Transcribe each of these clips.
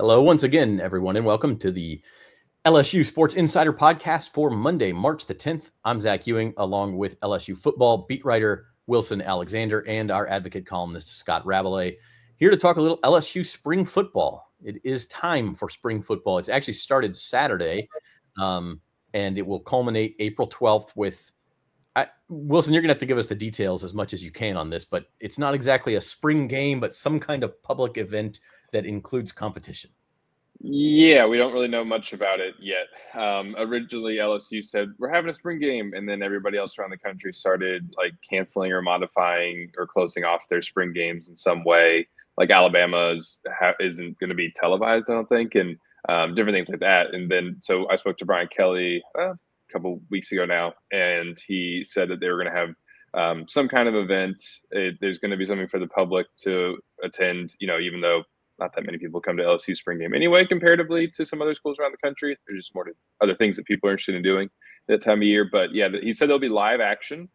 Hello once again, everyone, and welcome to the LSU Sports Insider Podcast for Monday, March the 10th. I'm Zach Ewing, along with LSU football beat writer Wilson Alexander and our advocate columnist Scott Rabalais, here to talk a little LSU spring football. It is time for spring football. It's actually started Saturday, and it will culminate April 12th with Wilson, you're going to have to give us the details as much as you can on this, but it's not exactly a spring game, but some kind of public event that includes competition. Yeah, we don't really know much about it yet. Originally, LSU said, we're having a spring game, and then everybody else around the country started like canceling or modifying or closing off their spring games in some way. Like Alabama isn't going to be televised, I don't think, and different things like that. And then, so I spoke to Brian Kelly a couple weeks ago now, and he said that they were going to have some kind of event. There's going to be something for the public to attend, even though not that many people come to LSU spring game anyway, comparatively to some other schools around the country. There's just more to other things that people are interested in doing that time of year. But yeah, he said there'll be live action.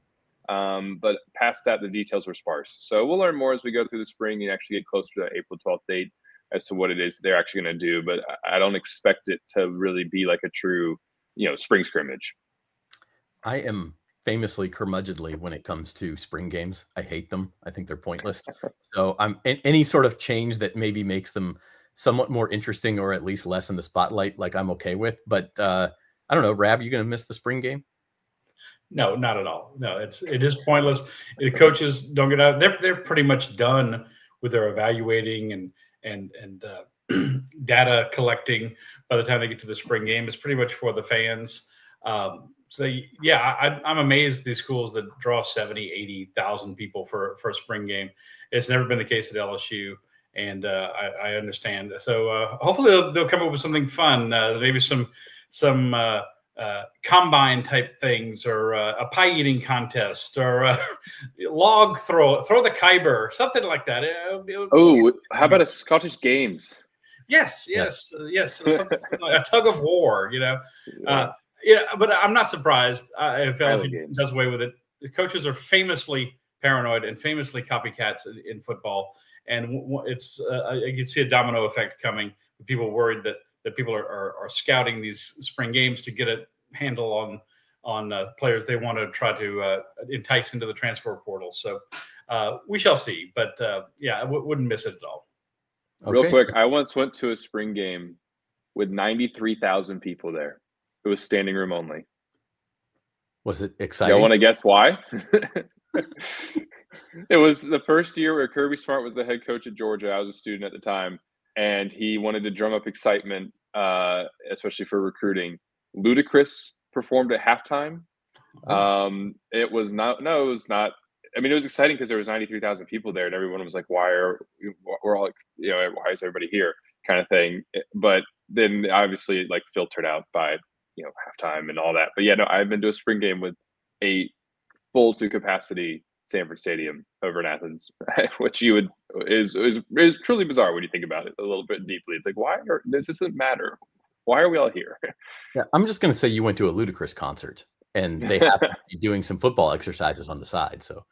But past that, the details were sparse. So we'll learn more as we go through the spring and actually get closer to that April 12th date as to what it is they're actually going to do. But I don't expect it to really be like a true, spring scrimmage. I am famously curmudgeonly when it comes to spring games. I hate them. I think they're pointless. So any sort of change that maybe makes them somewhat more interesting or at least less in the spotlight, like I'm okay with. But I don't know, Rab, you going to miss the spring game? No, not at all. No, it is pointless. The coaches don't get out. They're pretty much done with their evaluating and data collecting by the time they get to the spring game. It's pretty much for the fans. So, yeah, I'm amazed these schools that draw 70, 80,000 people for a spring game. It's never been the case at LSU, and I understand. So hopefully they'll come up with something fun, maybe some combine type things, or a pie eating contest, or log throw the Kyber, something like that. How about a Scottish Games? Yes. Something like a tug of war, but I'm not surprised if LSU does away with it. The coaches are famously paranoid and famously copycats in football, and it's I can see a domino effect coming. People worried that people are scouting these spring games to get a handle on players they want to try to entice into the transfer portal. So we shall see. But I wouldn't miss it at all. Real quick, I once went to a spring game with 93,000 people there. It was standing room only. Was it exciting? Y'all want to guess why? It was the first year where Kirby Smart was the head coach at Georgia. I was a student at the time, and he wanted to drum up excitement, especially for recruiting. Ludacris performed at halftime. It was not. I mean, it was exciting because there was 93,000 people there, and everyone was like, why is everybody here, kind of thing. But then obviously like filtered out by halftime and all that. But yeah, no, I've been to a spring game with a full to capacity Sanford Stadium over in Athens, which is truly bizarre when you think about it a little bit deeply. It's like, this doesn't matter. Why are we all here? Yeah, I'm just going to say you went to a Ludacris concert, and they happen to be doing some football exercises on the side. So,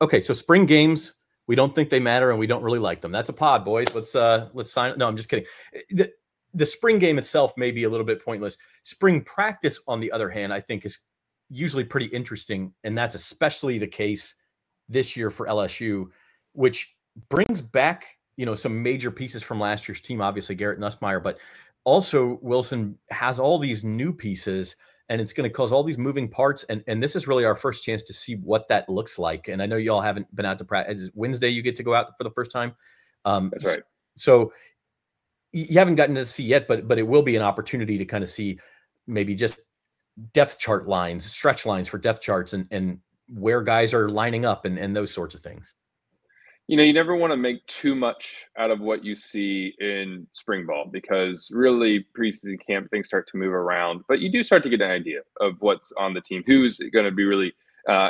okay, so spring games, we don't think they matter, and we don't really like them. That's a pod, boys. Let's sign. No, I'm just kidding. The spring game itself may be a little bit pointless. Spring practice, on the other hand, I think is usually pretty interesting, and that's especially the case this year for LSU, which brings back some major pieces from last year's team. Obviously, Garrett Nussmeier, but also Wilson has all these new pieces, and it's going to cause all these moving parts. And this is really our first chance to see what that looks like. And I know y'all haven't been out to practice. Wednesday, you get to go out for the first time. That's right. So you haven't gotten to see yet, but it will be an opportunity to kind of see maybe just depth chart lines, stretch lines for depth charts, and where guys are lining up and those sorts of things. You never want to make too much out of what you see in spring ball, because really preseason camp, things start to move around, but you do start to get an idea of what's on the team, who's going to be really,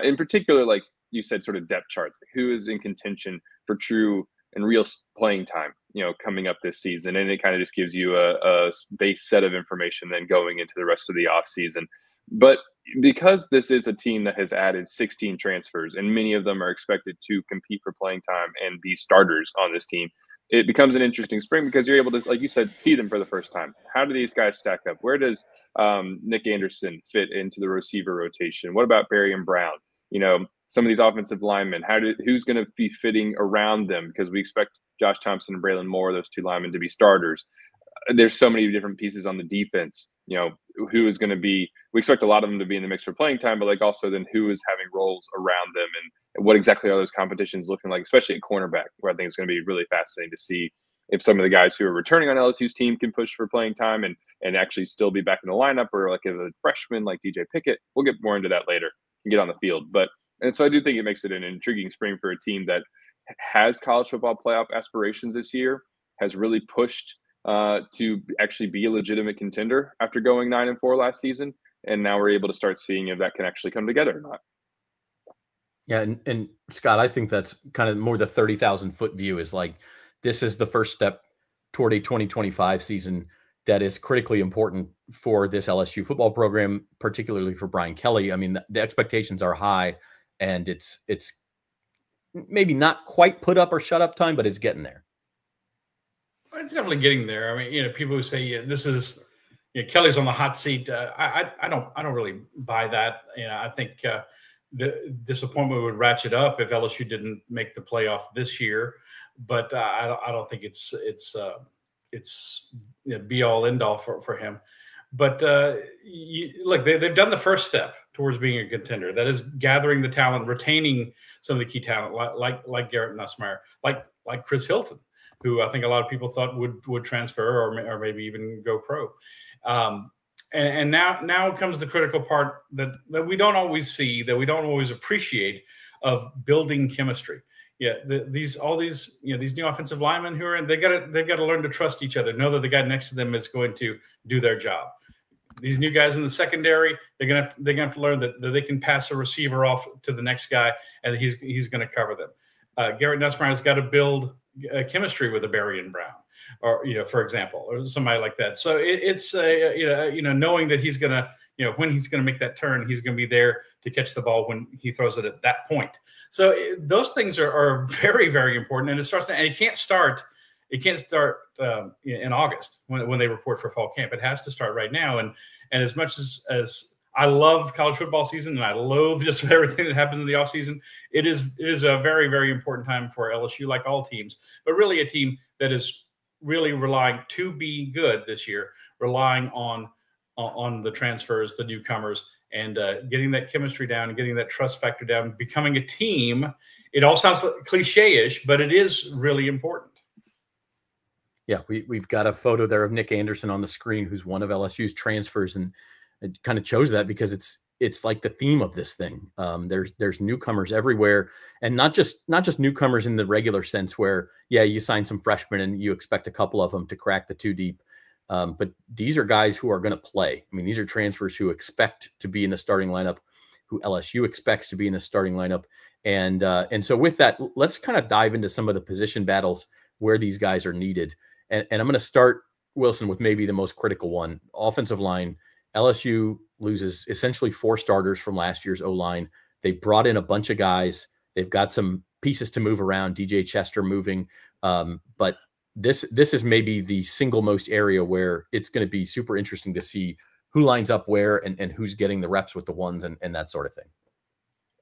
in particular, like you said, sort of depth charts, who is in contention for true and real playing time, coming up this season. And it kind of just gives you a base set of information then going into the rest of the off season. But because this is a team that has added 16 transfers, and many of them are expected to compete for playing time and be starters on this team, it becomes an interesting spring because you're able to, like you said, see them for the first time. How do these guys stack up? Where does Nick Anderson fit into the receiver rotation? What about Barry and Brown? You know, some of these offensive linemen, who's going to be fitting around them? Because we expect Josh Thompson and Braylon Moore, those two linemen, to be starters. There's so many different pieces on the defense. You know, who is going to be, we expect a lot of them to be in the mix for playing time, but like also then who is having roles around them, and what exactly are those competitions looking like, especially at cornerback, where I think it's going to be really fascinating to see if some of the guys who are returning on LSU's team can push for playing time and actually still be back in the lineup, or like a freshman like DJ Pickett. We'll get more into that later and get on the field. And so I do think it makes it an intriguing spring for a team that has college football playoff aspirations this year, has really pushed to actually be a legitimate contender after going 9-4 last season. And now we're able to start seeing if that can actually come together or not. Yeah. And Scott, I think that's kind of more the 30,000 foot view, is like, this is the first step toward a 2025 season that is critically important for this LSU football program, particularly for Brian Kelly. I mean, the expectations are high, and it's maybe not quite put up or shut up time, but it's getting there. It's definitely getting there. I mean, you know, people who say, yeah, this is, you know, Kelly's on the hot seat. I don't really buy that. You know, I think the disappointment would ratchet up if LSU didn't make the playoff this year. But I don't think it's you know, be all end all for him. But look, they've done the first step towards being a contender. That is gathering the talent, retaining some of the key talent, like Garrett Nussmeier, like Chris Hilton, who I think a lot of people thought would transfer or maybe even go pro. And now comes the critical part that we don't always see, that we don't always appreciate, of building chemistry. Yeah, these new offensive linemen who are in, they've got to learn to trust each other, know that the guy next to them is going to do their job. These new guys in the secondary, they're gonna have to learn that they can pass a receiver off to the next guy, and he's going to cover them. Garrett Nussmeier's got to build chemistry with a Barry and Brown, or for example, or somebody like that. So it's knowing that he's gonna, when he's gonna make that turn, he's gonna be there to catch the ball when he throws it at that point. So those things are very, very important, and it can't start in August when they report for fall camp. It has to start right now. And as much as I love college football season and I love just everything that happens in the off season, it is a very, very important time for LSU, like all teams, but really a team that is really relying to be good this year, relying on the transfers, the newcomers, and getting that chemistry down, getting that trust factor down, becoming a team. It all sounds cliche-ish, but it is really important. Yeah, we've got a photo there of Nick Anderson on the screen, who's one of LSU's transfers, and it kind of chose that because it's like the theme of this thing. There's newcomers everywhere, and not just newcomers in the regular sense where, yeah, you sign some freshmen and you expect a couple of them to crack the two deep. But these are guys who are going to play. I mean, these are transfers who expect to be in the starting lineup, who LSU expects to be in the starting lineup. And so with that, let's kind of dive into some of the position battles where these guys are needed. And I'm going to start, Wilson, with maybe the most critical one. Offensive line. LSU loses essentially 4 starters from last year's O-line. They brought in a bunch of guys. They've got some pieces to move around, DJ Chester moving. But this is maybe the single most area where it's going to be super interesting to see who lines up where and who's getting the reps with the ones and that sort of thing.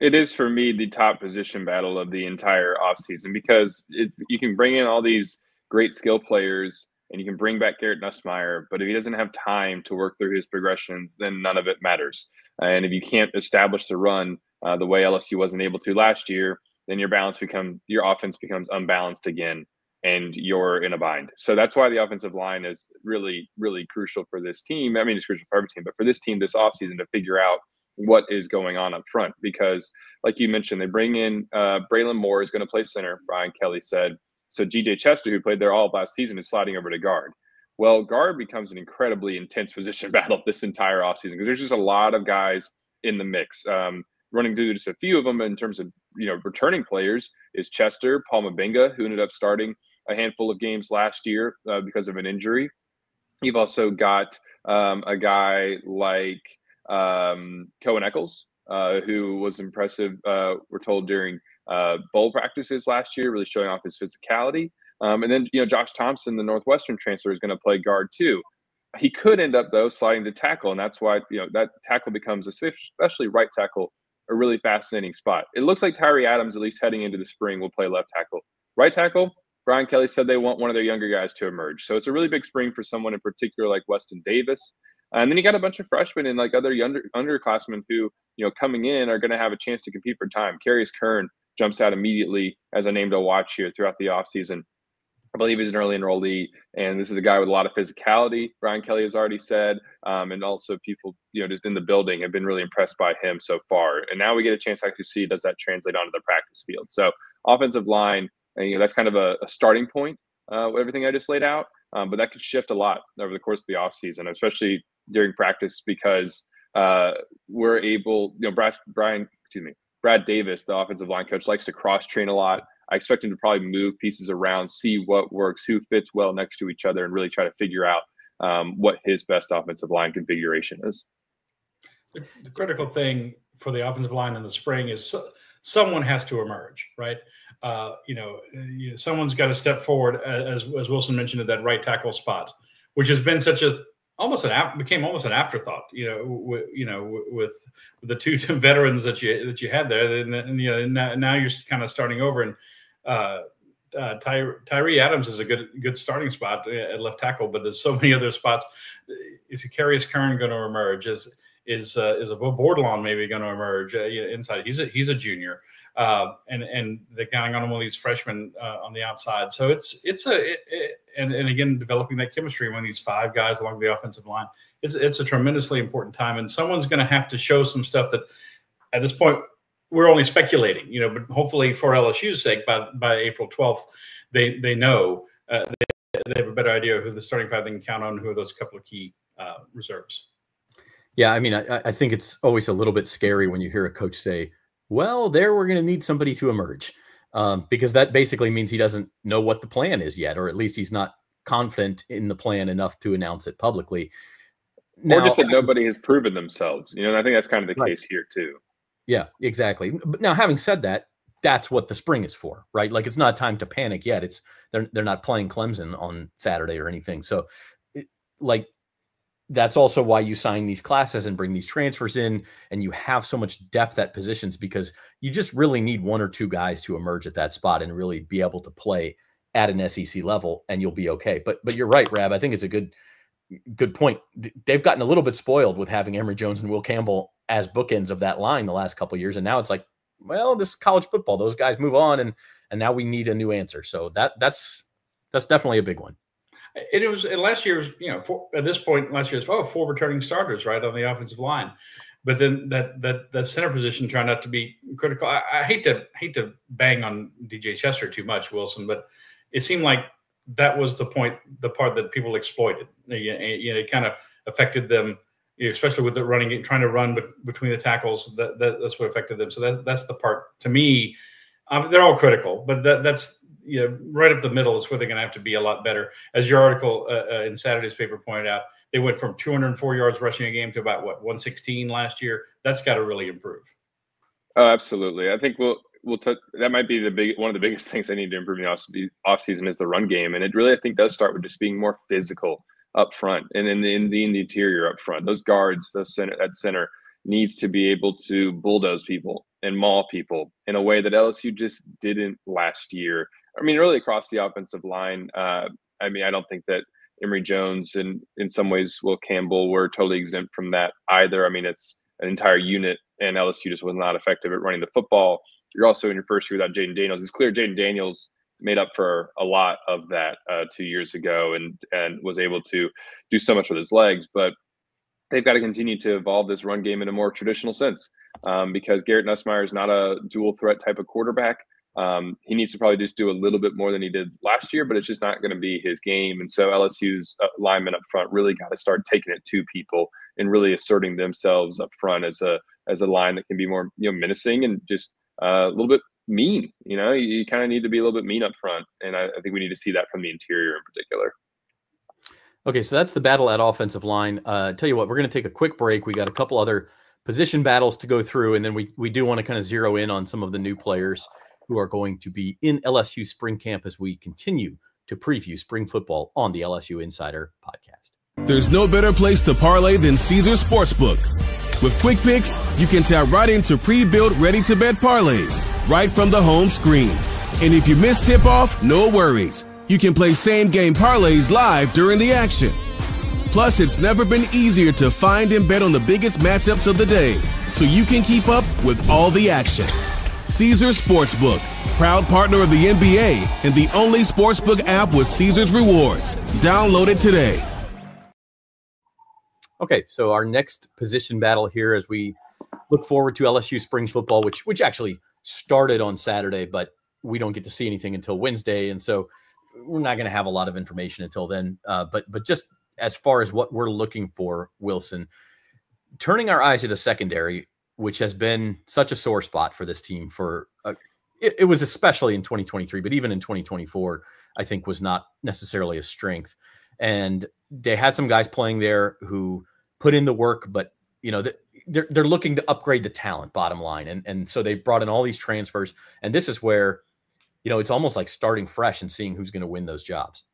It is, for me, the top position battle of the entire offseason, because you can bring in all these great skill players and you can bring back Garrett Nussmeier, but if he doesn't have time to work through his progressions, then none of it matters. And if you can't establish the run the way LSU wasn't able to last year, then your offense becomes unbalanced again, and you're in a bind. So that's why the offensive line is really, really crucial for this team. I mean, it's crucial for every team, but for this team this offseason to figure out what is going on up front. Because like you mentioned, they bring in Braylon Moore is going to play center, Brian Kelly said. So DJ Chester, who played there all of last season, is sliding over to guard. Well, guard becomes an incredibly intense position battle this entire offseason, because there's just a lot of guys in the mix. Running through just a few of them in terms of returning players is Chester, Paul Mabenga, who ended up starting a handful of games last year because of an injury. You've also got a guy like Cohen Eccles, who was impressive, we're told, during bowl practices last year, really showing off his physicality. And then, Josh Thompson, the Northwestern transfer, is going to play guard too. He could end up, though, sliding to tackle, and that's why, that tackle becomes, especially right tackle, a really fascinating spot. It looks like Tyree Adams, at least heading into the spring, will play left tackle. Right tackle, Brian Kelly said they want one of their younger guys to emerge. So it's a really big spring for someone in particular like Weston Davis. And then you got a bunch of freshmen and like other underclassmen who, coming in are going to have a chance to compete for time. Carius Kern jumps out immediately as a name to watch here throughout the offseason. I believe he's an early enrollee, and this is a guy with a lot of physicality, Brian Kelly has already said, and also people, just in the building have been really impressed by him so far. And now we get a chance to actually see, does that translate onto the practice field? So offensive line, that's kind of a starting point with everything I just laid out, but that could shift a lot over the course of the offseason, especially during practice, because we're able, Brad Davis, the offensive line coach, likes to cross-train a lot. I expect him to probably move pieces around, see what works, who fits well next to each other, and really try to figure out what his best offensive line configuration is. The critical thing for the offensive line in the spring is someone has to emerge, right? Someone's got to step forward, as Wilson mentioned, at that right tackle spot, which has been became almost an afterthought. With the two veterans that you had there, and now you're kind of starting over. And Tyree Adams is a good starting spot at left tackle, but there's so many other spots. Is Carius Kern going to emerge? Is a Bordelon maybe going to emerge inside? He's a junior, and they're counting on one of these freshmen on the outside. So and again, developing that chemistry when these five guys along the offensive line, it's a tremendously important time, and someone's going to have to show some stuff that at this point we're only speculating, but hopefully for LSU's sake, by April 12th, they know they have a better idea of who the starting five they can count on, who are those couple of key reserves. Yeah, I mean, I think it's always a little bit scary when you hear a coach say, well, we're going to need somebody to emerge, because that basically means he doesn't know what the plan is yet, or at least he's not confident in the plan enough to announce it publicly. Or just that nobody has proven themselves. And I think that's kind of the case here too. Yeah, exactly. But now, having said that, that's what the spring is for, right? Like, it's not time to panic yet. They're not playing Clemson on Saturday or anything. So, that's also why you sign these classes and bring these transfers in, and you have so much depth at positions, because you just really need one or two guys to emerge at that spot and really be able to play at an SEC level, and you'll be okay. But you're right, Rab. I think it's a good point. They've gotten a little bit spoiled with having Emory Jones and Will Campbell as bookends of that line the last couple of years, and now it's like, well, this is college football. Those guys move on, and now we need a new answer. So that's definitely a big one. It was last year was, at this point last year was 4 returning starters right on the offensive line, but then that center position turned out to be critical. I hate to bang on DJ Chester too much, Wilson, but it seemed like that was the part that people exploited. It kind of affected them, especially with the running, trying to run between the tackles. That's what affected them. So that's the part, to me. They're all critical, but that's right up the middle is where they're going to have to be a lot better. As your article in Saturday's paper pointed out, they went from 204 yards rushing a game to about 116 last year. That's got to really improve. Oh, absolutely. I think that might be one of the biggest things they need to improve in the offseason is the run game, and it really, I think, does start with just being more physical up front and in the interior up front. Those guards, that center needs to be able to bulldoze people and maul people in a way that LSU just didn't last year. I mean, really across the offensive line. I don't think that Emory Jones and in some ways Will Campbell were totally exempt from that either. I mean, it's an entire unit, and LSU just was not effective at running the football. You're also in your first year without Jaden Daniels. It's clear Jaden Daniels made up for a lot of that 2 years ago and was able to do so much with his legs. But they've got to continue to evolve this run game in a more traditional sense, because Garrett Nussmeier is not a dual threat type of quarterback. He needs to probably just do a little bit more than he did last year, but it's just not going to be his game. And so LSU's linemen up front really got to start taking it to people and really asserting themselves up front as a line that can be more menacing and just a little bit mean. You kind of need to be a little bit mean up front, and I think we need to see that from the interior in particular. Okay, so that's the battle at offensive line. Tell you what, we're going to take a quick break. We got a couple other position battles to go through, and then we do want to kind of zero in on some of the new players who are going to be in LSU spring camp as we continue to preview spring football on the LSU Insider podcast. There's no better place to parlay than Caesars Sportsbook. With quick picks, you can tap right into pre-built, ready-to-bet parlays right from the home screen. And if you miss tip-off, no worries. You can play same-game parlays live during the action. Plus, it's never been easier to find and bet on the biggest matchups of the day, so you can keep up with all the action. Caesars Sportsbook, proud partner of the NBA and the only sportsbook app with Caesars Rewards. Download it today. Okay, so our next position battle here as we look forward to LSU spring football, which actually started on Saturday, but we don't get to see anything until Wednesday, and so we're not going to have a lot of information until then. But just as far as what we're looking for, Wilson, turning our eyes to the secondary, which has been such a sore spot for this team for it was especially in 2023, but even in 2024, I think was not necessarily a strength. And they had some guys playing there who put in the work, but they're looking to upgrade the talent, bottom line. And so they brought in all these transfers, and this is where, it's almost like starting fresh and seeing who's going to win those jobs.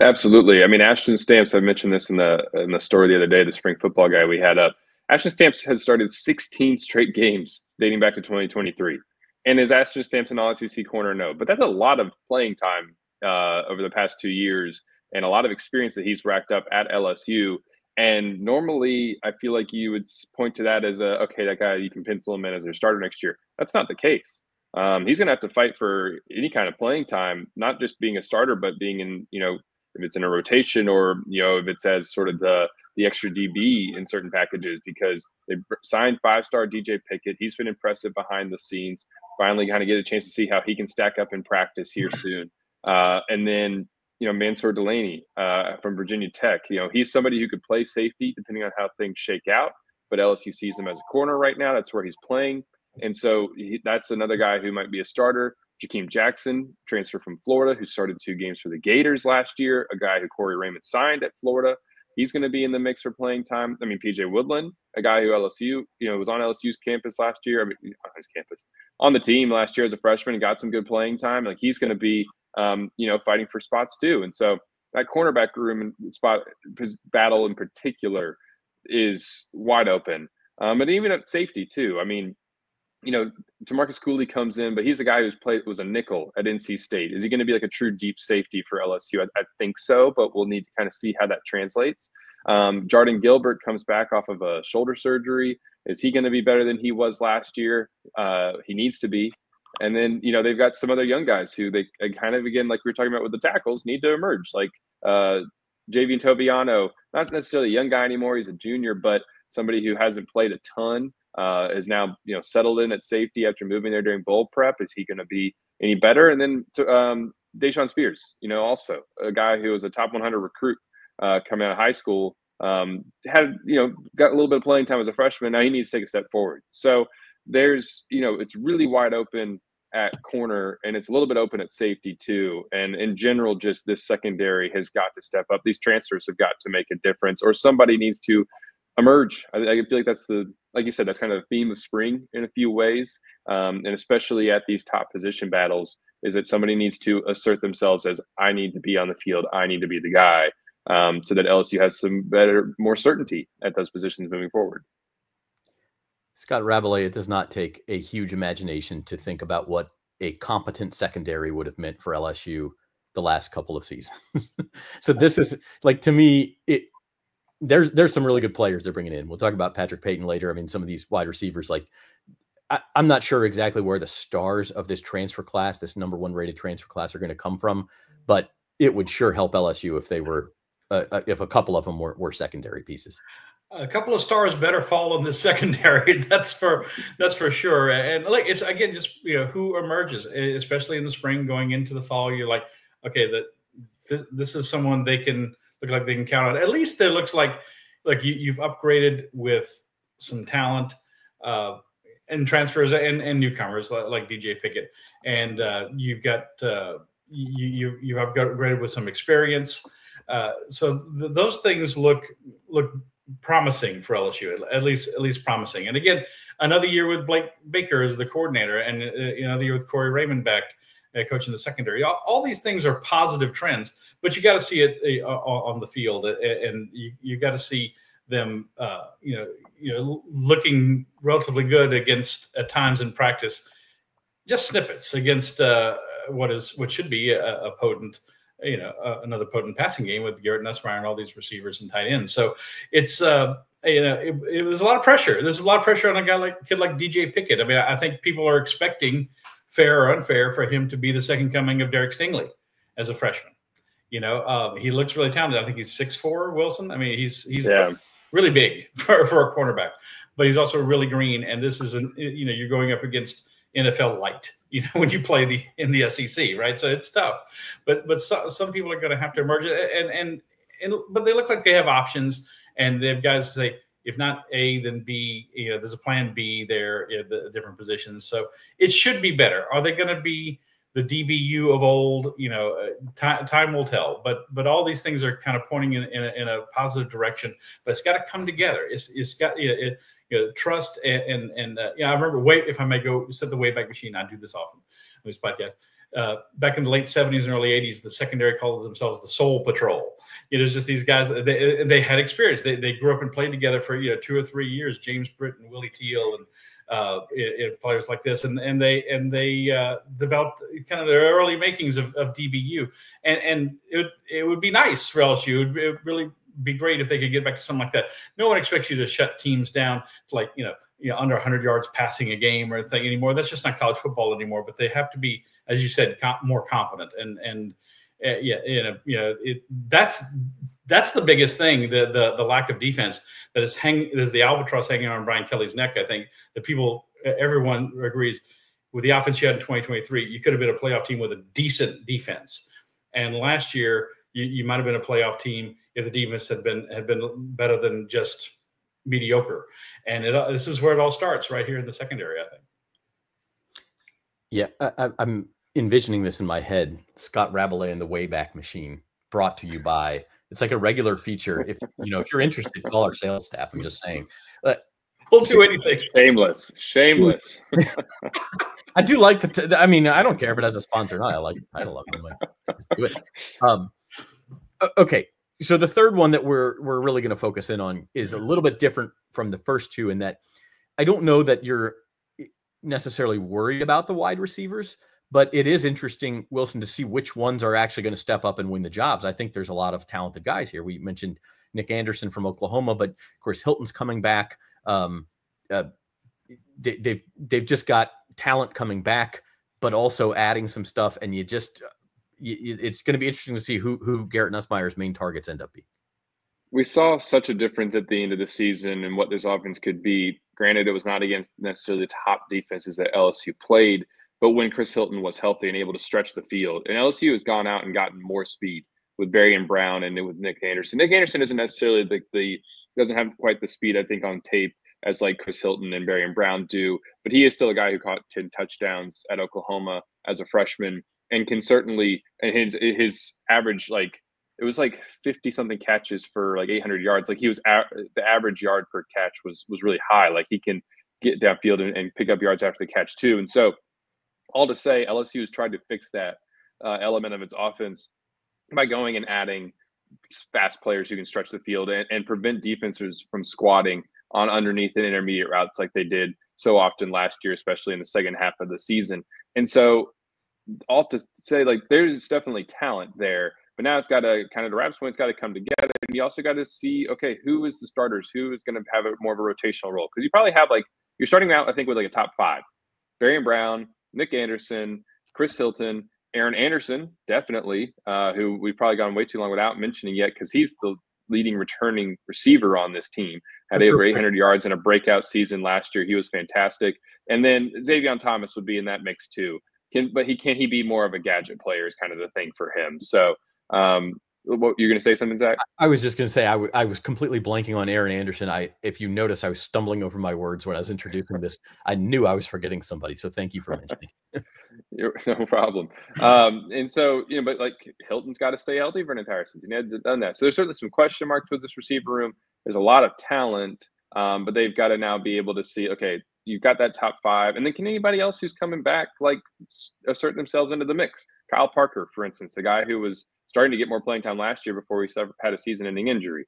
Absolutely. I mean, Ashton Stamps, I mentioned this in the story the other day, the spring football guy we had up. Ashton Stamps has started 16 straight games dating back to 2023. And is Ashton Stamps an all-SEC corner? No. But that's a lot of playing time over the past 2 years and a lot of experience that he's racked up at LSU. And normally I feel like you would point to that as that guy, you can pencil him in as their starter next year. That's not the case. He's going to have to fight for any kind of playing time, not just being a starter, but being in, if it's in a rotation or, if it's as sort of the extra DB in certain packages, because they signed 5-star DJ Pickett. He's been impressive behind the scenes. Finally kind of get a chance to see how he can stack up in practice here soon. And then, Mansour Delaney from Virginia Tech, he's somebody who could play safety depending on how things shake out, but LSU sees him as a corner right now. That's where he's playing. And so that's another guy who might be a starter. Jakeem Jackson, transfer from Florida, who started 2 games for the Gators last year, a guy who Corey Raymond signed at Florida. He's going to be in the mix for playing time. I mean, PJ Woodland, a guy who LSU, was on LSU's campus last year. I mean, on his campus, on the team last year as a freshman, and got some good playing time. Like, he's going to be, fighting for spots too. And so that cornerback room and spot battle in particular is wide open. But even at safety too. I mean, Tamarcus Cooley comes in, but he's a guy was a nickel at NC State. Is he going to be like a true deep safety for LSU? I think so, but we'll need to kind of see how that translates. Jordan Gilbert comes back off of a shoulder surgery. Is he going to be better than he was last year? He needs to be. And then, they've got some other young guys who they kind of, again, like we were talking about with the tackles, need to emerge. Like Javian Tobiano, not necessarily a young guy anymore. He's a junior, but somebody who hasn't played a ton. Is now settled in at safety after moving there during bowl prep. Is he going to be any better? And then Deshaun Spears, also a guy who was a top 100 recruit coming out of high school, had got a little bit of playing time as a freshman. Now he needs to take a step forward. So there's it's really wide open at corner, and it's a little bit open at safety too. And in general, just this secondary has got to step up. These transfers have got to make a difference, or somebody needs to emerge. I feel like that's like you said, that's kind of the theme of spring in a few ways. And especially at these top position battles, is that somebody needs to assert themselves as, I need to be on the field. I need to be the guy, so that LSU has some more certainty at those positions moving forward. Scott Rabalais, it does not take a huge imagination to think about what a competent secondary would have meant for LSU the last couple of seasons. So this is, like, to me, there's some really good players they're bringing in. We'll talk about Patrick Payton later. I mean, some of these wide receivers, like, I'm not sure exactly where the stars of this transfer class, this number 1 rated transfer class, are going to come from, but it would sure help LSU if they were, if a couple of them were secondary pieces. A couple of stars better fall in the secondary. That's for sure. And like, it's again, just, who emerges, especially in the spring going into the fall. You're like, okay, this is someone they can look like they can count on. At least it looks like you've upgraded with some talent and transfers and newcomers like DJ Pickett, and you've got you've upgraded with some experience. So those things look promising for LSU, at least promising. And again, another year with Blake Baker as the coordinator, and another year with Corey Raymond back coaching the secondary. All these things are positive trends, but you got to see it on the field, and you got to see them, looking relatively good against at times in practice, just snippets against what should be a potent, another potent passing game with Garrett Nussmeier and all these receivers and tight ends. So it's it was a lot of pressure. There's a lot of pressure on a kid like DJ Pickett. I mean, I think people are expecting, fair or unfair, for him to be the second coming of Derek Stingley as a freshman. He looks really talented. I think he's 6'4", Wilson. I mean, he's really big for a cornerback, but he's also really green. And this is you're going up against NFL light, when you play in the SEC, right? So it's tough, but some people are going to have to emerge, but they look like they have options, and they have guys say, if not A, then B. There's a plan B there at the different positions, so it should be better. Are they going to be the DBU of old? Time will tell. But all these things are kind of pointing in a positive direction. But it's got to come together. It's got trust and I remember if I may go set the Wayback Machine. I do this often on this podcast. Back in the late 70s and early 80s, the secondary called themselves the Soul Patrol. It's just these guys. They had experience. They grew up and played together for 2 or 3 years. James Britt and Willie Teal and players like this, and they developed kind of the early makings of DBU. And it would be nice for LSU. It would really be great if they could get back to something like that. No one expects you to shut teams down to under 100 yards passing a game or thing anymore. That's just not college football anymore. But they have to be, as you said, more confident. That's the biggest thing. The lack of defense that is the albatross hanging on Brian Kelly's neck. I think that everyone agrees with the offense you had in 2023. You could have been a playoff team with a decent defense. And last year you might have been a playoff team if the defense had been better than just mediocre. And this is where it all starts, right here in the secondary, I think. Yeah, I'm envisioning this in my head. Scott Rabalais and the Wayback Machine, brought to you by. It's like a regular feature. If you're interested, call our sales staff. I'm just saying. We'll do anything. Shameless. I do like the. I mean, I don't care if it has a sponsor or not. I like the title of it. Let's do it. Okay. So the third one that we're really going to focus in on is a little bit different from the first two, in that I don't know that you're necessarily worried about the wide receivers, but it is interesting, Wilson, to see which ones are actually going to step up and win the jobs. I think there's a lot of talented guys here. We mentioned Nick Anderson from Oklahoma, but of course Hilton's coming back. They've just got talent coming back, but also adding some stuff, and it's going to be interesting to see who Garrett Nussmeier's main targets end up being. We saw such a difference at the end of the season and what this offense could be. Granted, it was not against necessarily the top defenses that LSU played, but when Chris Hilton was healthy and able to stretch the field, and LSU has gone out and gotten more speed with Barry Brown and with Nick Anderson. Nick Anderson isn't necessarily doesn't have quite the speed, I think, on tape as like Chris Hilton and Barry Brown do, but he is still a guy who caught 10 touchdowns at Oklahoma as a freshman and can certainly, and his average, it was 50 something catches for 800 yards. He was the average yard per catch was really high. He can get downfield and pick up yards after the catch too. And so all to say, LSU has tried to fix that element of its offense by going and adding fast players who can stretch the field and prevent defenses from squatting on underneath and intermediate routes like they did so often last year, especially in the second half of the season. And so all to say, there's definitely talent there, but now it's got to kind of, to Rap's point, it's got to come together. And you also got to see, okay, who is the starters? Who is going to have more of a rotational role? Because you probably have you're starting out, I think, with a top 5. Barry Brown, Nick Anderson, Chris Hilton, Aaron Anderson, definitely, who we've probably gone way too long without mentioning yet, because he's the leading returning receiver on this team. Had over 800 yards in a breakout season last year. He was fantastic. And then Xavier Thomas would be in that mix too. Can he be more of a gadget player is kind of the thing for him. So what you're going to say something, Zach? I was just going to say I was completely blanking on Aaron Anderson. If you notice, I was stumbling over my words when I was introducing this. I knew I was forgetting somebody. So thank you for mentioning. No problem. And so, but Hilton's got to stay healthy for an entire season. He hasn't done that. So there's certainly some question marks with this receiver room. There's a lot of talent, but they've got to now be able to see, okay, you've got that top 5, and then can anybody else who's coming back like assert themselves into the mix? Kyle Parker, for instance, the guy who was starting to get more playing time last year before he had a season-ending injury.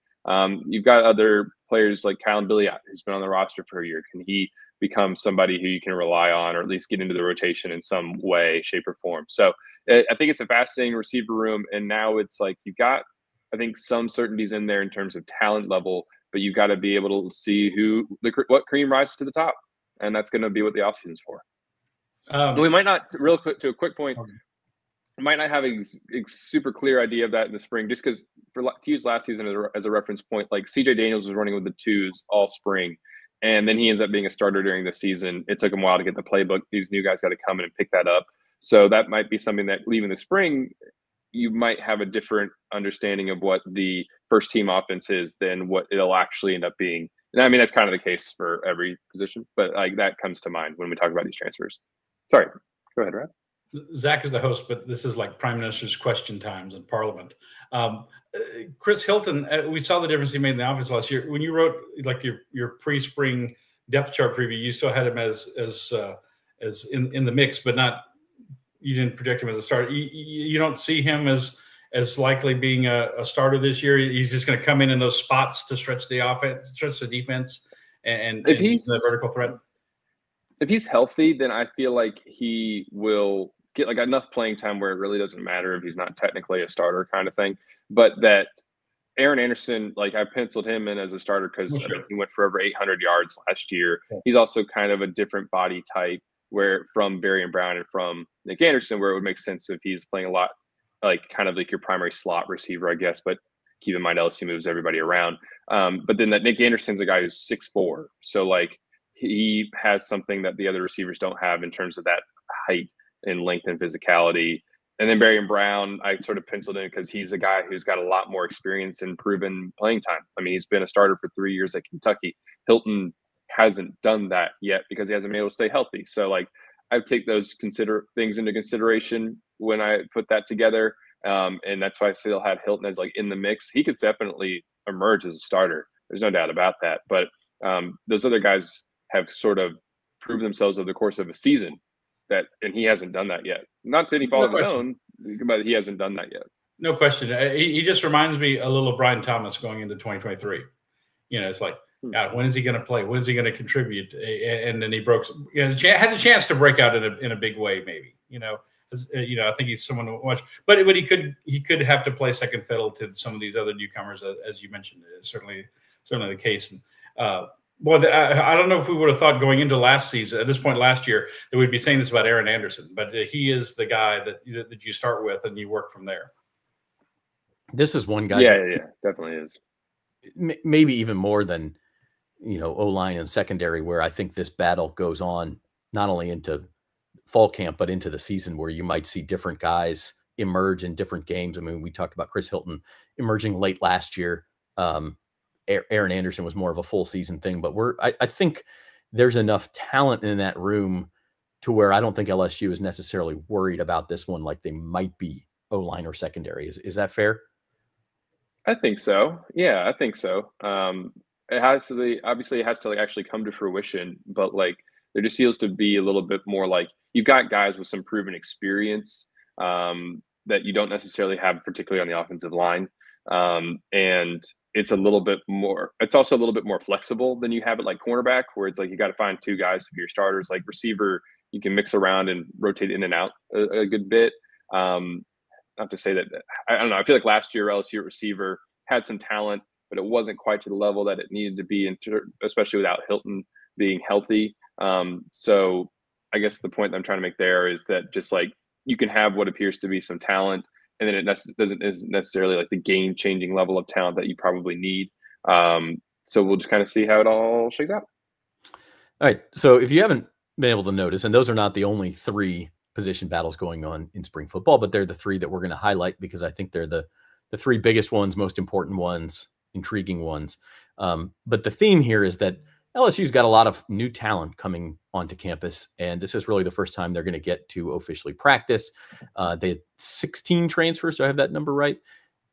You've got other players like Kyle Billiot, who's been on the roster for a year. Can he become somebody who you can rely on, or at least get into the rotation in some way, shape, or form? So I think it's a fascinating receiver room, and now it's like you've got, I think, some certainties in there in terms of talent level, but you've got to be able to see what cream rises to the top, and that's going to be what the offseason's for. We might not, real quick, to a quick point, might not have a super clear idea of that in the spring, just because, to use last season as a reference point, like CJ Daniels was running with the 2s all spring, and then he ends up being a starter during the season. It took him a while to get the playbook. These new guys got to come in and pick that up. So that might be something that, leaving the spring, you might have a different understanding of what the first team offense is than what it'll actually end up being. And I mean, that's kind of the case for every position, but like that comes to mind when we talk about these transfers. Sorry, go ahead, Rob. Zach is the host, but this is like Prime Minister's question times in Parliament. Chris Hilton, we saw the difference he made in the offense last year. When you wrote like your pre-spring depth chart preview, you still had him as in the mix, but not, you didn't project him as a starter. You don't see him as likely being a starter this year. He's just going to come in those spots to stretch the offense, stretch the defense, and if he's the vertical threat. If he's healthy, then I feel like he will get like enough playing time where it really doesn't matter if he's not technically a starter kind of thing. But that Aaron Anderson, like I penciled him in as a starter because I mean, he went for over 800 yards last year. Yeah. He's also kind of a different body type from Barian Brown and from Nick Anderson, where it would make sense if he's playing a lot, like kind of like your primary slot receiver, I guess. But keep in mind, LSU moves everybody around. But then that Nick Anderson's a guy who's 6'4", so like he has something that the other receivers don't have in terms of that height and length and physicality. And then Barian Brown, I sort of penciled in because he's a guy who's got a lot more experience and proven playing time. I mean, he's been a starter for 3 years at Kentucky. Hilton hasn't done that yet because he hasn't been able to stay healthy. So like I take those things into consideration when I put that together. And that's why I still had Hilton as like in the mix. He could definitely emerge as a starter. There's no doubt about that. But those other guys have sort of proved themselves over the course of a season, and he hasn't done that yet. Not to any fault of his own, but he hasn't done that yet. No question. He just reminds me a little of Brian Thomas going into 2023. You know, it's like, God, when is he going to play? When is he going to contribute? And then he has a chance to break out in a big way, maybe. I think he's someone to watch. But he could have to play second fiddle to some of these other newcomers, as you mentioned. It's certainly the case. And, I don't know if we would have thought going into last season, at this point last year, that we'd be saying this about Aaron Anderson, but he is the guy that you start with and you work from there. This is one guy. Yeah, definitely is. Maybe even more than, O-line and secondary, where I think this battle goes on not only into fall camp, but into the season, where you might see different guys emerge in different games. I mean, we talked about Chris Hilton emerging late last year. Aaron Anderson was more of a full season thing, but I think there's enough talent in that room to where I don't think LSU is necessarily worried about this one like they might be O-line or secondary. Is that fair? I think so. Yeah, I think so. It has to obviously it has to actually come to fruition, but like there just feels to be a little bit more like you've got guys with some proven experience that you don't necessarily have, particularly on the offensive line. And it's also a little bit more flexible than you have it like cornerback, where it's like you got to find two guys to be your starters. Like receiver, you can mix around and rotate in and out a good bit. Not to say that, I don't know. I feel like last year LSU receiver had some talent, but it wasn't quite to the level that it needed to be, especially without Hilton being healthy. So I guess the point that I'm trying to make there is that just like you can have what appears to be some talent, and then it isn't necessarily like the game-changing level of talent that you probably need. So we'll just kind of see how it all shakes out. All right. So if you haven't been able to notice, and those are not the only three position battles going on in spring football, but they're the three that we're going to highlight because I think they're the three biggest ones, most important ones, intriguing ones. But the theme here is that LSU's got a lot of new talent coming onto campus, and this is really the first time they're going to get to officially practice. They had 16 transfers. Do I have that number right?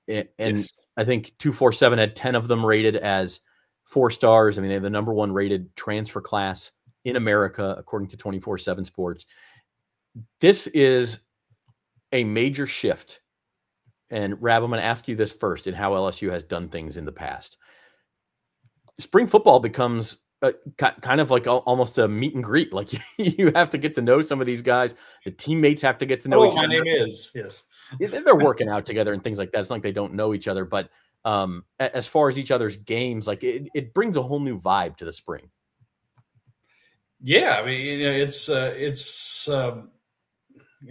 And yes. I think 247 had 10 of them rated as 4 stars. I mean, they have the #1 rated transfer class in America, according to 24/7 Sports. This is a major shift. And Rab, I'm going to ask you this first in how LSU has done things in the past. Spring football becomes kind of like almost a meet and greet. Like you have to get to know some of these guys. The teammates have to get to know each other. My name is, yes. They're working out together and things like that. It's not like they don't know each other, but as far as each other's games, like it brings a whole new vibe to the spring. Yeah, I mean,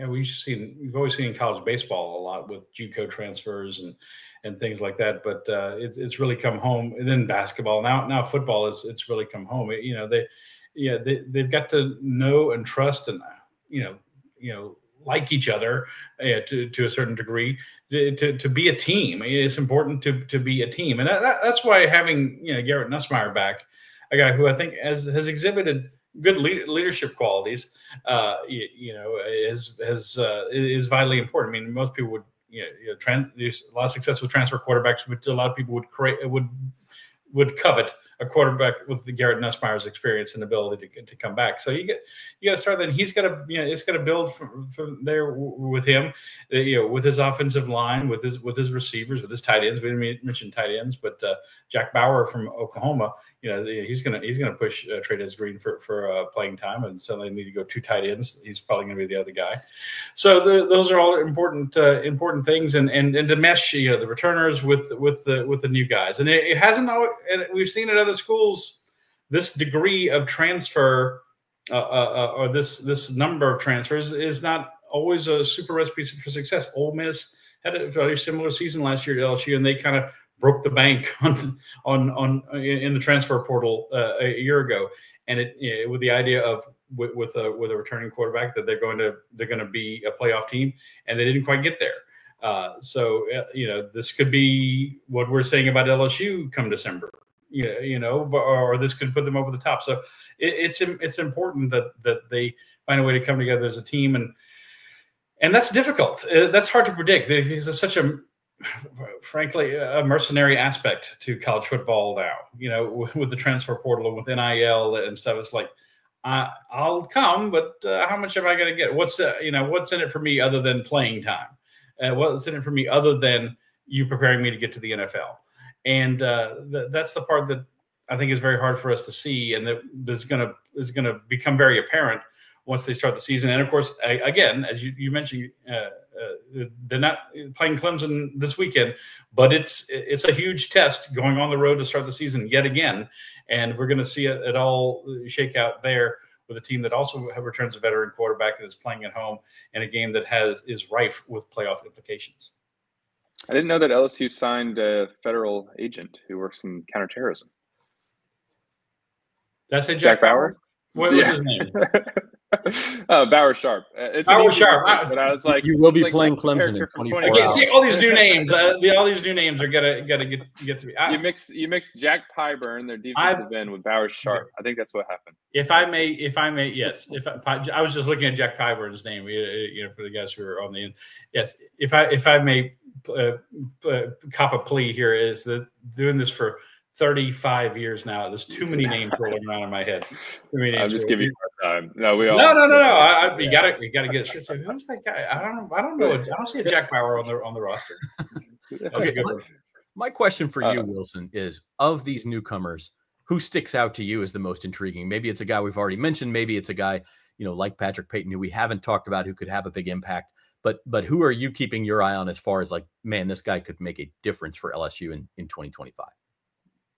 we've always seen college baseball a lot with JUCO transfers and things like that, but it's really come home. And then basketball, now football it's really come home. They've got to know and trust and like each other to a certain degree to be a team. It's important to be a team, and that's why having Garrett Nussmeier back, a guy who I think has exhibited good leadership qualities, is vitally important. I mean, most people would, there's a lot of success with transfer quarterbacks, but a lot of people would covet a quarterback with the Garrett Nussmeier's experience and ability to come back. So you got to start. Then he's got to, it's got to build from there with him, with his offensive line, with his receivers, with his tight ends. We didn't mention tight ends, but Jack Bauer from Oklahoma, he's gonna push Trey Green for playing time, and so they need to go 2 tight ends. He's probably going to be the other guy. So those are all important things, and to mesh the returners with the new guys. And it hasn't always, and we've seen at other schools this degree of transfer or this number of transfers is not always a super recipe for success. Ole Miss had a very similar season last year at LSU, and they kind of broke the bank on in the transfer portal a year ago, and it with the idea of with a returning quarterback that they're going to be a playoff team, and they didn't quite get there. So this could be what we're saying about LSU come December, or this could put them over the top. So it's important that they find a way to come together as a team, and that's difficult. That's hard to predict. There's such frankly, a mercenary aspect to college football now, with the transfer portal and with NIL and stuff. It's like, I'll come, but how much am I going to get? What's in it for me other than playing time? What's in it for me other than you preparing me to get to the NFL? And that's the part that I think is very hard for us to see, and that is going to become very apparent once they start the season. And of course, again, as you mentioned, they're not playing Clemson this weekend, but it's a huge test going on the road to start the season yet again. And we're going to see it all shake out there with a team that also returns a veteran quarterback and is playing at home in a game that is rife with playoff implications. I didn't know that LSU signed a federal agent who works in counterterrorism. Did I say Jack Bauer? What was his name? Bauer Sharp. It's Bauer Sharp. But I was like, you will be playing Clemson in 24 hours. See, all these new names. All these new names are gotta get to me. You mixed Jack Pyburn, their defensive end, with Bauer Sharp. I think that's what happened. If I may, yes. I was just looking at Jack Pyburn's name. For the guys who are on the end. Yes. If I may cop a plea here, is that doing this for 35 years now. There's too many names rolling around in my head. I'm just giving you more time. No, we all. No. We gotta get it straight. So who's that guy? I don't know. I don't see a Jack Bauer on the roster. Okay. My question for you, Wilson, is of these newcomers, who sticks out to you as the most intriguing? Maybe it's a guy we've already mentioned. Maybe it's a guy, like Patrick Payton, who we haven't talked about, who could have a big impact. But who are you keeping your eye on as far as like, man, this guy could make a difference for LSU in 2025?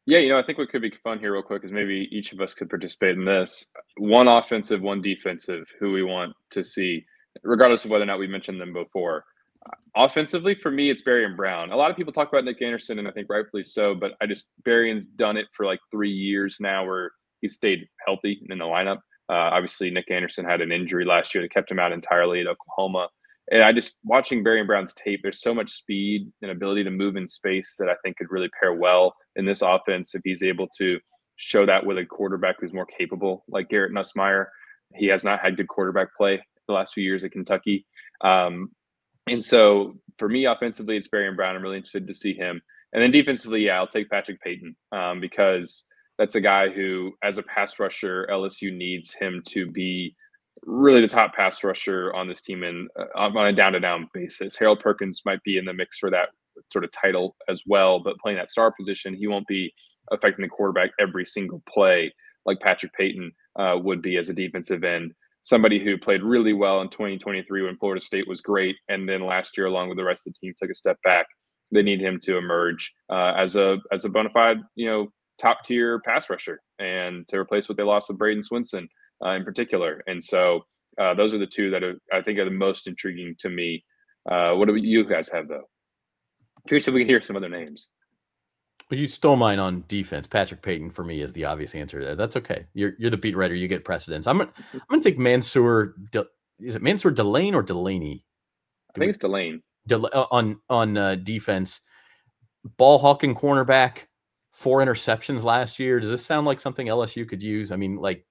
Yeah, I think what could be fun here real quick is maybe each of us could participate in this. One offensive, one defensive, who we want to see, regardless of whether or not we mentioned them before. Offensively, for me, it's Berrien Brown. A lot of people talk about Nick Anderson, and I think rightfully so, but Berrien's done it for like 3 years now where he stayed healthy in the lineup. Obviously, Nick Anderson had an injury last year that kept him out entirely at Oklahoma. And watching Berrien Brown's tape, there's so much speed and ability to move in space that I think could really pair well in this offense if he's able to show that with a quarterback who's more capable, like Garrett Nussmeier. He has not had good quarterback play the last few years at Kentucky. And so for me, offensively, it's Berrien Brown. I'm really interested to see him. And then defensively, I'll take Patrick Payton because that's a guy who, as a pass rusher, LSU needs him to be really the top pass rusher on this team and on a down-to-down basis. Harold Perkins might be in the mix for that sort of title as well, but playing that star position, he won't be affecting the quarterback every single play like Patrick Payton would be as a defensive end. Somebody who played really well in 2023 when Florida State was great, and then last year, along with the rest of the team, took a step back. They need him to emerge as a bona fide, top tier pass rusher, and to replace what they lost with Braden Swinson in particular. And so those are the two that I think are the most intriguing to me. What do you guys have though? Curious if we can hear some other names. Well, you stole mine on defense. Patrick Payton for me is the obvious answer there. That's okay. You're the beat writer. You get precedence. I'm gonna take Mansour. Is it Mansour Delane or Delaney? I think it's Delane. On defense. Ball hawking cornerback, 4 interceptions last year. Does this sound like something LSU could use? I mean, like,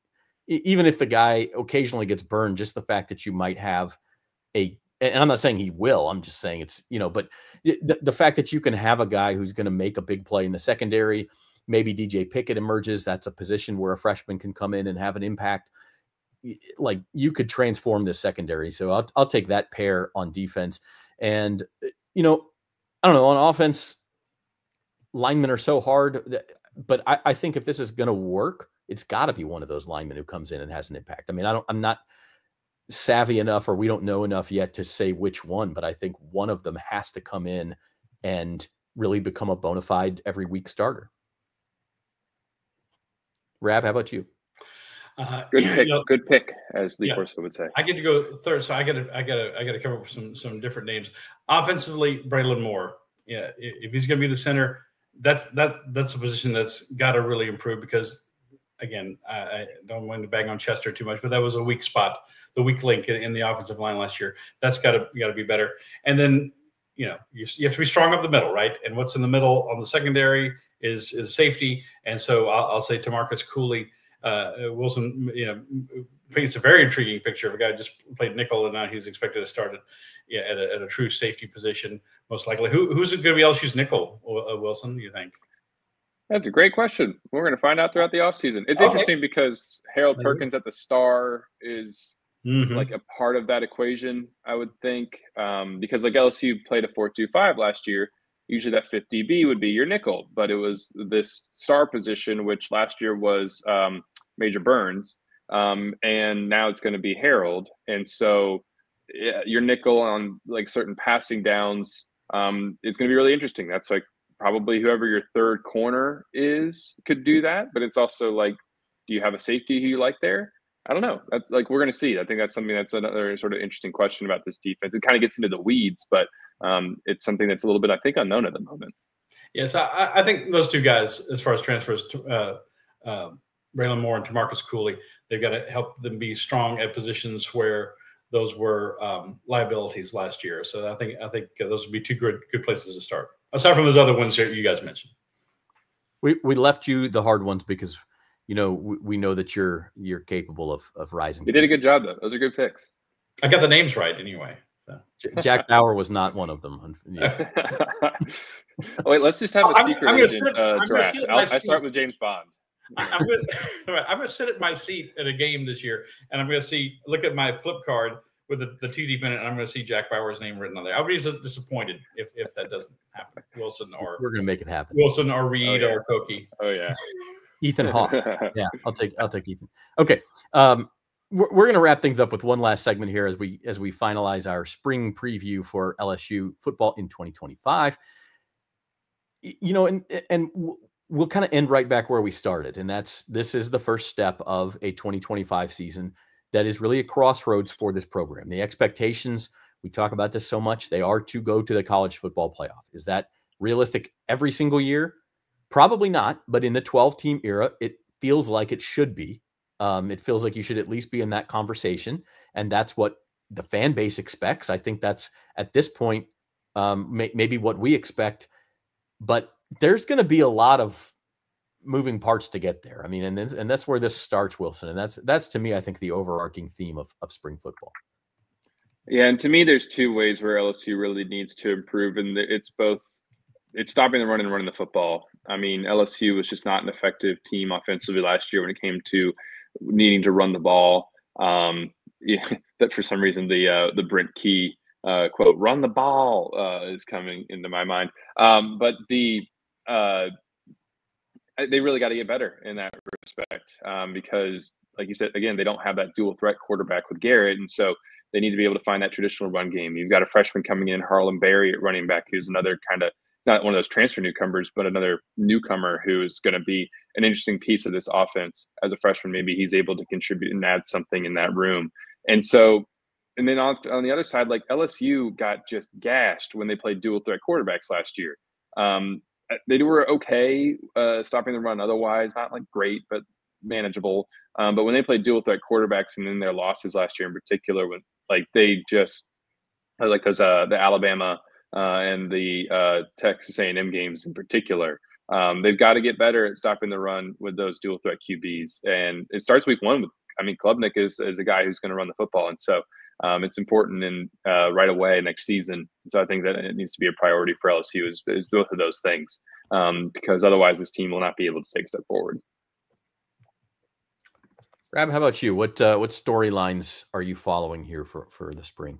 even if the guy occasionally gets burned, just the fact that you might have and I'm not saying he will, I'm just saying it's, but the fact that you can have a guy who's going to make a big play in the secondary, maybe DJ Pickett emerges. That's a position where a freshman can come in and have an impact. Like, you could transform this secondary. So I'll take that pair on defense. And, I don't know, on offense, linemen are so hard, but I think if this is going to work, it's got to be one of those linemen who comes in and has an impact. I mean, I'm not savvy enough, or we don't know enough yet to say which one, but I think one of them has to come in and really become a bona fide every week starter. Rab, how about you? Good pick, as Lee Corso would say. I get to go third, so I got to come up with some different names. Offensively, Braylon Moore. Yeah, if he's going to be the center, that's a position that's got to really improve, because, again, I don't want to bang on Chester too much, but that was a weak spot, the weak link in the offensive line last year. That's got to be better. And then, you have to be strong up the middle, right? And what's in the middle on the secondary is safety. And so I'll say Tamarcus Cooley, Wilson. It's a very intriguing picture of a guy who just played nickel, and now he's expected to start at a true safety position, most likely. Who's going to be LSU's nickel, Wilson, you think? That's a great question. We're going to find out throughout the offseason. It's interesting because Harold Perkins at the star is like a part of that equation, I would think, because like LSU played a 4-2-5 last year. Usually that 5th DB would be your nickel, but it was this star position, which last year was Major Burns, and now it's going to be Harold. And so your nickel on like certain passing downs is going to be really interesting. That's like probably whoever your third corner could do that, but it's also like, do you have a safety who you like there? I don't know. That's like, we're going to see. I think that's something that's another sort of interesting question about this defense. It kind of gets into the weeds, but it's something that's a little bit, I think, unknown at the moment. Yes, I think those two guys, as far as transfers, Braylon Moore and Tamarcus Cooley, they've got to help them be strong at positions where those were liabilities last year. So I think those would be two good places to start, aside from those other ones that you guys mentioned. We left you the hard ones because we know that you're capable of rising. You did a good job though. Those are good picks. I got the names right anyway. So. Jack Bauer was not one of them. Yeah. Wait, let's just have a secret draft. I start with James Bond. I'm going to sit at my seat at a game this year, and I'm going to look at my flip card with the two deep in it, and I'm going to see Jack Bauer's name written on there. I'll be disappointed if that doesn't happen. Wilson or we're going to make it happen. Wilson or Reed or Koki. Oh yeah. Ethan Hawke. Yeah, I'll take Ethan. Okay. We're going to wrap things up with one last segment here as we finalize our spring preview for LSU football in 2025. And we'll kind of end right back where we started, and this is the first step of a 2025 season that is really a crossroads for this program. The expectations, we talk about this so much, they are to go to the college football playoff. Is that realistic every single year? Probably not, but in the 12-team era, it feels like it should be. It feels like you should at least be in that conversation, and that's what the fan base expects. I think that's, at this point, maybe what we expect, but there's going to be a lot of moving parts to get there. I mean, and that's where this starts, Wilson, and that's to me, I think, the overarching theme of spring football. Yeah, and to me, there's two ways where LSU really needs to improve, and it's stopping the run and running the football. I mean, LSU was just not an effective team offensively last year when it came to needing to run the ball. That for some reason the Brent Key quote "run the ball" is coming into my mind. But they really got to get better in that respect because, like you said, again, they don't have that dual threat quarterback with Garrett, and so they need to be able to find that traditional run game. You've got a freshman coming in, Harlan Berry at running back, who's another kind of not one of those transfer newcomers, but another newcomer who is going to be an interesting piece of this offense as a freshman. Maybe he's able to contribute and add something in that room. And so, and then on the other side, like LSU got just gashed when they played dual threat quarterbacks last year. They were okay stopping the run otherwise, not like great, but manageable. But when they played dual threat quarterbacks and then their losses last year in particular, when like they just like those the Alabama and the Texas A&M games in particular, they've got to get better at stopping the run with those dual threat QBs. And it starts week one with, I mean, Klubnik is a guy who's going to run the football. And so it's important in right away next season. So I think that it needs to be a priority for LSU is both of those things because otherwise this team will not be able to take a step forward. Rab, how about you? What storylines are you following here for the spring?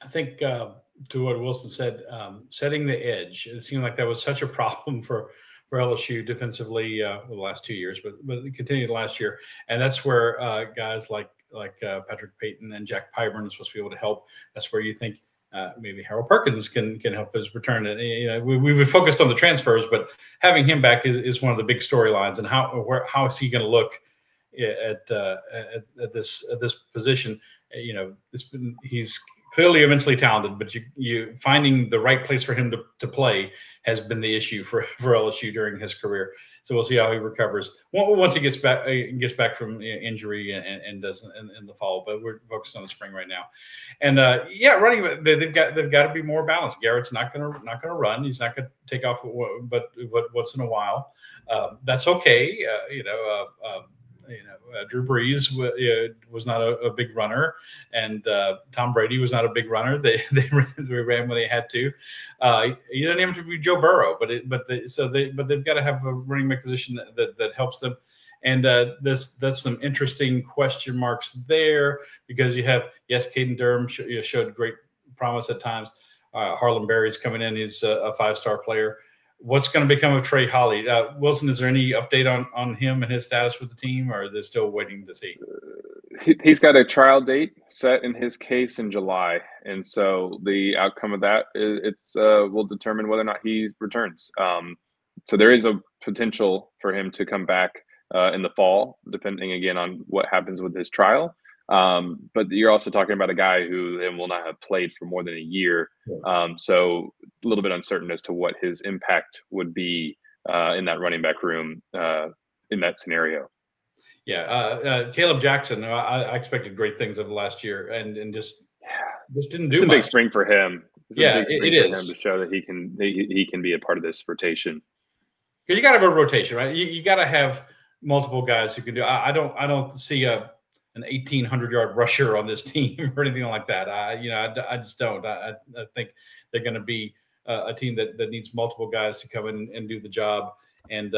I think to what Wilson said, setting the edge. It seemed like that was such a problem for LSU defensively the last 2 years, but it continued last year. And that's where guys like Patrick Payton and Jack Pyburn are supposed to be able to help. That's where you think maybe Harold Perkins can help his return. And we've focused on the transfers, but having him back is one of the big storylines. And how is he going to look at this position? He's clearly immensely talented, but you finding the right place for him to play has been the issue for LSU during his career. So we'll see how he recovers once he gets back from injury and does in the fall. But we're focused on the spring right now. And running, they've got to be more balanced. Garrett's not gonna run. He's not gonna take off, but once in a while, that's okay. Drew Brees was not a big runner, and Tom Brady was not a big runner. They ran when they had to. You don't even have to be Joe Burrow, but they've got to have a running back position that helps them. And that's some interesting question marks there because you have Caden Durham showed great promise at times. Harlan Berry's coming in; he's a 5-star player. What's going to become of Trey Holly? Wilson, is there any update on him and his status with the team, or are they still waiting to see? He's got a trial date set in his case in July, and so the outcome of that will determine whether or not he returns. So there is a potential for him to come back in the fall, depending again on what happens with his trial. But you're also talking about a guy who then will not have played for more than a year. So a little bit uncertain as to what his impact would be in that running back room in that scenario. Yeah. Caleb Jackson, I expected great things of last year and just didn't do much. It's a big spring for him. It is. For him to show that he can be a part of this rotation. Because you got to have a rotation, right? You got to have multiple guys who can do. I don't see an 1,800-yard rusher on this team or anything like that. I just don't. I think they're going to be a team that needs multiple guys to come in and do the job, and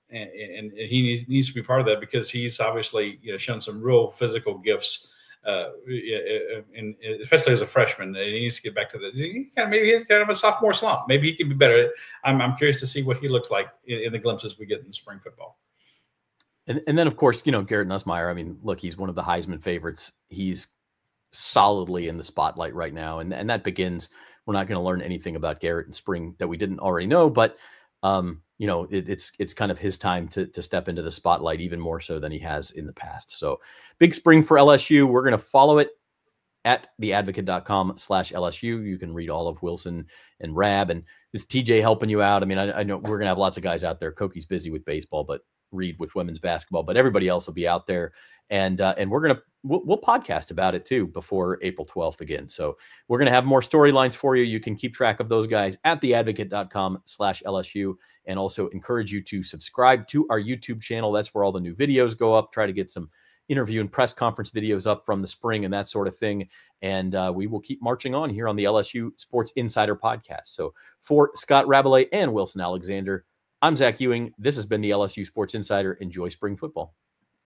he needs to be part of that because he's obviously shown some real physical gifts, especially as a freshman. And he needs to get back to maybe he's kind of a sophomore slump. Maybe he can be better. I'm curious to see what he looks like in the glimpses we get in spring football. And then, of course, Garrett Nussmeier. I mean, look, he's one of the Heisman favorites. He's solidly in the spotlight right now. And that begins, we're not going to learn anything about Garrett in spring that we didn't already know. But, it's kind of his time to step into the spotlight even more so than he has in the past. So big spring for LSU. We're going to follow it at theadvocate.com/LSU. You can read all of Wilson and Rab. And is TJ helping you out? I mean, I know we're going to have lots of guys out there. Koki's busy with baseball, but Reed with women's basketball, but everybody else will be out there. And we'll podcast about it too before April 12th again. So we're going to have more storylines for you. You can keep track of those guys at theadvocate.com/LSU, and also encourage you to subscribe to our YouTube channel. That's where all the new videos go up. Try to get some interview and press conference videos up from the spring and that sort of thing. And we will keep marching on here on the LSU Sports Insider podcast. So for Scott Rabalais and Wilson Alexander, I'm Zach Ewing. This has been the LSU Sports Insider. Enjoy spring football.